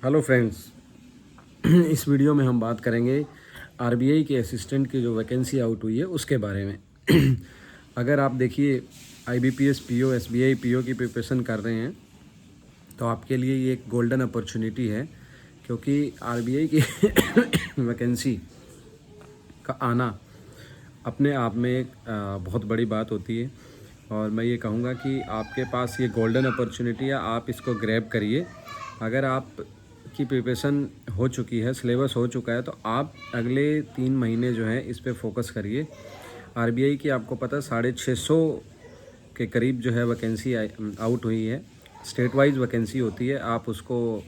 Hello friends. इस video में हम बात करेंगे आरबीआई के असिस्टेंट की जो वैकेंसी आउट हुई है उसके बारे में। अगर आप देखिए आईबीपीएस पीओ एसबीआई पीओ की प्रिपरेशन कर रहे हैं तो आपके लिए ये एक गोल्डन अपॉर्चुनिटी है, क्योंकि आरबीआई की वैकेंसी का आना अपने आप में एक बहुत बड़ी बात होती है। और मैं ये कहूँगा कि आपके पास ये गोल्डन अपॉर्चुनिटी है, आप इसको ग्रैब करिए। अगर आप की प्रिपरेशन हो चुकी है, सिलेबस हो चुका है, तो आप अगले 3 महीने जो है इस पे फोकस करिए। आरबीआई की आपको पता है 650 के करीब जो है वैकेंसी आउट हुई है। स्टेट वाइज वैकेंसी होती है, आप उसको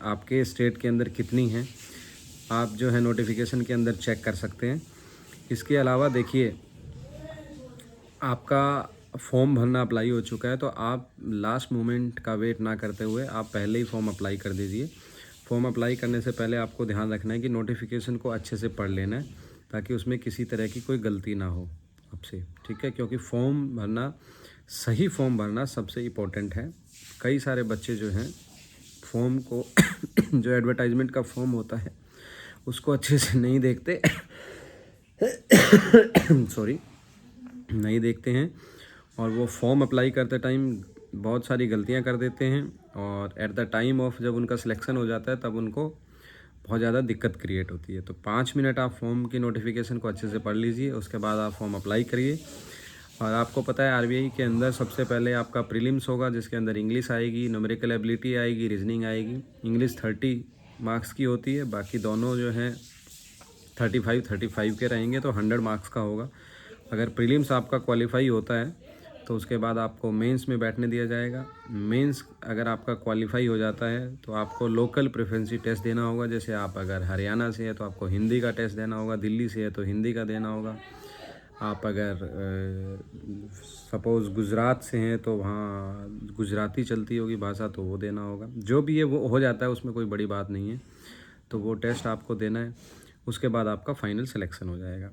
आपके स्टेट के अंदर कितनी हैं आप जो है नोटिफिकेशन के अंदर चेक कर सकते हैं। इसके अलावा देखिए, आपका फॉर्म भरना अप्लाई हो चुका है, तो आप लास्ट मोमेंट का वेट ना करते हुए आप पहले ही फॉर्म अप्लाई कर दीजिए। फॉर्म अप्लाई करने से पहले आपको ध्यान रखना है कि नोटिफिकेशन को अच्छे से पढ़ लेना है, ताकि उसमें किसी तरह की कोई गलती ना हो आपसे, ठीक है। क्योंकि फॉर्म भरना, सही फॉर्म भरना सबसे इम्पोर्टेंट है। कई सारे बच्चे जो हैं फॉर्म को जो एडवर्टाइजमेंट का फॉर्म होता है उसको अच्छे से नहीं देखते सॉरी, नहीं देखते हैं, और वो फॉर्म अप्लाई करते टाइम बहुत सारी गलतियां कर देते हैं, और एट द टाइम ऑफ जब उनका सिलेक्शन हो जाता है तब उनको बहुत ज़्यादा दिक्कत क्रिएट होती है। तो 5 मिनट आप फॉर्म की नोटिफिकेशन को अच्छे से पढ़ लीजिए, उसके बाद आप फॉर्म अप्लाई करिए। और आपको पता है आरबीआई के अंदर सबसे पहले आपका प्रीलिम्स होगा, जिसके अंदर इंग्लिश आएगी, न्यूमेरिकल एबिलिटी आएगी, रीजनिंग आएगी। इंग्लिश 30 मार्क्स की होती है, बाकी दोनों जो हैं 35 के रहेंगे, तो 100 मार्क्स का होगा। अगर प्रीलिम्स आपका क्वालिफाई होता है तो उसके बाद आपको मेंस में बैठने दिया जाएगा। मेंस अगर आपका क्वालिफाई हो जाता है तो आपको लोकल प्रेफरेंसी टेस्ट देना होगा। जैसे आप अगर हरियाणा से है तो आपको हिंदी का टेस्ट देना होगा, दिल्ली से है तो हिंदी का देना होगा। आप अगर सपोज़ गुजरात से हैं तो वहाँ गुजराती चलती होगी भाषा, तो वो देना होगा। जो भी है वो हो जाता है, उसमें कोई बड़ी बात नहीं है। तो वो टेस्ट आपको देना है, उसके बाद आपका फाइनल सिलेक्शन हो जाएगा।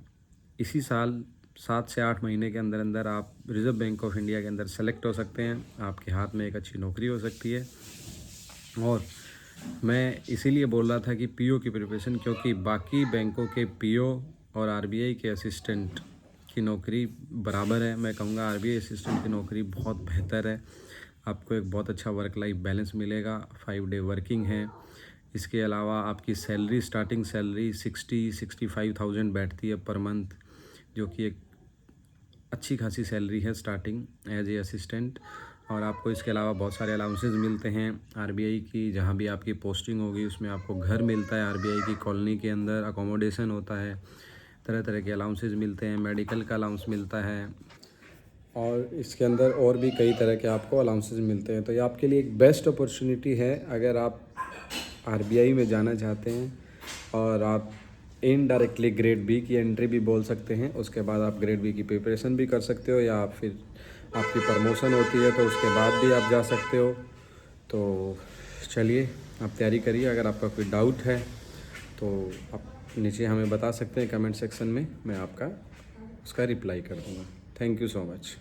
इसी साल 7 से 8 महीने के अंदर अंदर आप रिज़र्व बैंक ऑफ इंडिया के अंदर सेलेक्ट हो सकते हैं। आपके हाथ में एक अच्छी नौकरी हो सकती है। और मैं इसीलिए बोल रहा था कि पीओ की प्रिपरेशन, क्योंकि बाकी बैंकों के पीओ और आरबीआई के असिस्टेंट की नौकरी बराबर है। मैं कहूँगा आरबीआई असिस्टेंट की नौकरी बहुत बेहतर है। आपको एक बहुत अच्छा वर्क लाइफ बैलेंस मिलेगा, 5 डे वर्किंग है। इसके अलावा आपकी सैलरी, स्टार्टिंग सैलरी 60-65,000 बैठती है पर मंथ, जो कि एक अच्छी खासी सैलरी है स्टार्टिंग एज ए असिस्टेंट। और आपको इसके अलावा बहुत सारे अलाउंसेस मिलते हैं आरबीआई की। जहाँ भी आपकी पोस्टिंग होगी उसमें आपको घर मिलता है, आरबीआई की कॉलोनी के अंदर अकोमोडेशन होता है, तरह तरह के अलाउंसेस मिलते हैं, मेडिकल का अलाउंस मिलता है, और इसके अंदर और भी कई तरह के आपको अलाउंसेस मिलते हैं। तो ये आपके लिए एक बेस्ट अपॉर्चुनिटी है अगर आप आरबीआई में जाना चाहते हैं। और आप इनडायरेक्टली ग्रेड बी की एंट्री भी बोल सकते हैं, उसके बाद आप ग्रेड बी की प्रिपरेशन भी कर सकते हो, या आप फिर आपकी प्रमोशन होती है तो उसके बाद भी आप जा सकते हो। तो चलिए, आप तैयारी करिए। अगर आपका कोई डाउट है तो आप नीचे हमें बता सकते हैं कमेंट सेक्शन में, मैं आपका उसका रिप्लाई कर दूँगा। Thank you so much.